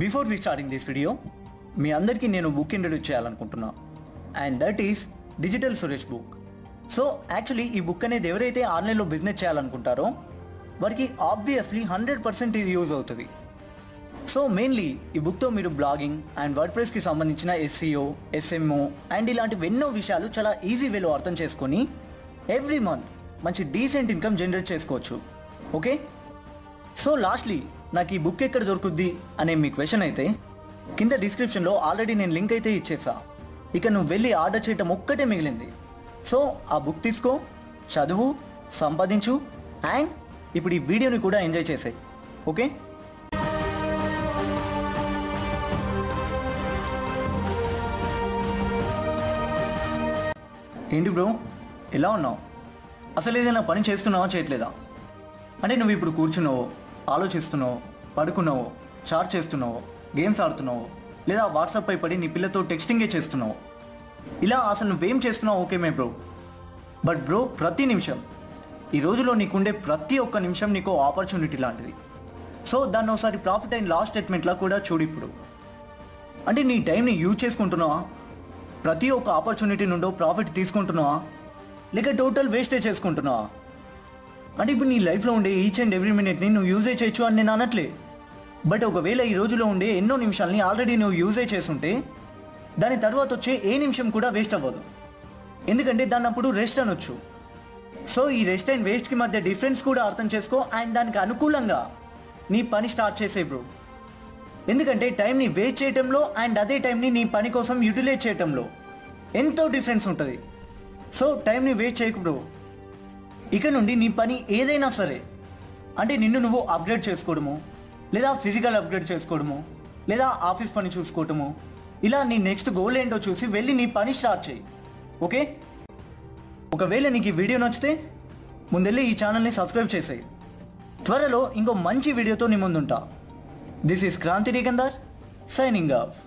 Before we starting this video, మీ అందరికీ నేను book introduce చేయాలనుకుంటున్నా and that is digital Suresh book. So actually ఈ book అనేది ఎవరైతే ఆన్లైన్లో బిజినెస్ చేయాలనుకుంటారో వారికి ఆబ్వియస్లీ 100% ఇది యూజ్ అవుతుంది. సో మెయిన్లీ ఈ బుక్తో మీరు బ్లాగింగ్ అండ్ వర్డ్ ప్రెస్కి సంబంధించిన SEO, SMO అండ్ ఇలాంటివి ఎన్నో విషయాలు చాలా ఈజీ వేలో అర్థం చేసుకొని ఎవ్రీ మంత్ మంచి డీసెంట్ ఇన్కమ్ జనరేట్ చేసుకోవచ్చు. ఓకే, సో లాస్ట్లీ నాకు ఈ బుక్ ఎక్కడ దొరుకుద్ది అనే మీ క్వశ్చన్ అయితే కింద డిస్క్రిప్షన్లో ఆల్రెడీ నేను లింక్ అయితే ఇచ్చేసా. ఇక నువ్వు వెళ్ళి ఆర్డర్ చేయటం ఒక్కటే మిగిలింది. సో ఆ బుక్ తీసుకో, చదువు, సంపాదించు అండ్ ఇప్పుడు ఈ వీడియోని కూడా ఎంజాయ్ చేసేయి. ఓకే, ఏంటి బ్రో ఎలా ఉన్నావు? అసలు ఏదైనా పని చేస్తున్నావా చేయట్లేదా? అంటే నువ్వు ఇప్పుడు కూర్చున్నావో, ఆలోచిస్తున్నావో, పడుకున్నావో, చాట్ చేస్తున్నావో, గేమ్స్ ఆడుతున్నావో, లేదా వాట్సాప్ పై పడి నీ పిల్లతో టెక్స్టింగే చేస్తున్నావు. ఇలా అసలు నువ్వేం చేస్తున్నావు ఓకేమే బ్రో. బట్ బ్రో, ప్రతి నిమిషం ఈ రోజులో నీకుండే ప్రతి ఒక్క నిమిషం నీకు ఆపర్చునిటీ లాంటిది. సో దాన్ని ఒకసారి ప్రాఫిట్ అండ్ లాస్ స్టేట్మెంట్లా కూడా చూడు. ఇప్పుడు అంటే నీ టైంని యూజ్ చేసుకుంటున్నావా? ప్రతి ఒక్క ఆపర్చునిటీ నుండో ప్రాఫిట్ తీసుకుంటున్నావా, లేక టోటల్ వేస్టేజ్ చేసుకుంటున్నావా? అంటే ఇప్పుడు నీ లైఫ్లో ఉండే ఈచ్ అండ్ ఎవ్రీ మినిట్ని నువ్వు యూజే చేయొచ్చు అని నేను అనట్లే. బట్ ఒకవేళ ఈ రోజులో ఉండే ఎన్నో నిమిషాలని ఆల్రెడీ నువ్వు యూజే చేస్తుంటే దాని తర్వాత వచ్చే ఏ నిమిషం కూడా వేస్ట్ అవ్వదు. ఎందుకంటే దాన్ని అప్పుడు రెస్ట్ అనొచ్చు. సో ఈ రెస్ట్ అండ్ వేస్ట్కి మధ్య డిఫరెన్స్ కూడా అర్థం చేసుకో అండ్ దానికి అనుకూలంగా నీ పని స్టార్ట్ చేసే బ్రో. ఎందుకంటే టైంని వేస్ట్ చేయటంలో అండ్ అదే టైంని నీ పని కోసం యూటిలైజ్ చేయటంలో ఎంతో డిఫరెన్స్ ఉంటుంది. సో టైంని వేస్ట్ చేయకు బ్రో. ఇక నుండి నీ పని ఏదైనా సరే, అంటే నిన్ను నువ్వు అప్గ్రేడ్ చేసుకోవడము, లేదా ఫిజికల్ అప్గ్రేడ్ చేసుకోవడము, లేదా ఆఫీస్ పని చూసుకోవటము, ఇలా నీ నెక్స్ట్ గోల్ ఏంటో చూసి వెళ్ళి నీ పని స్టార్ట్ చేయి. ఓకే, ఒకవేళ నీకు ఈ వీడియో నచ్చితే ముందెళ్ళి ఈ ఛానల్ని సబ్స్క్రైబ్ చేసేయి. త్వరలో ఇంకో మంచి వీడియోతో నీ ముందుంటా. This is Kranthi Nikandar signing of.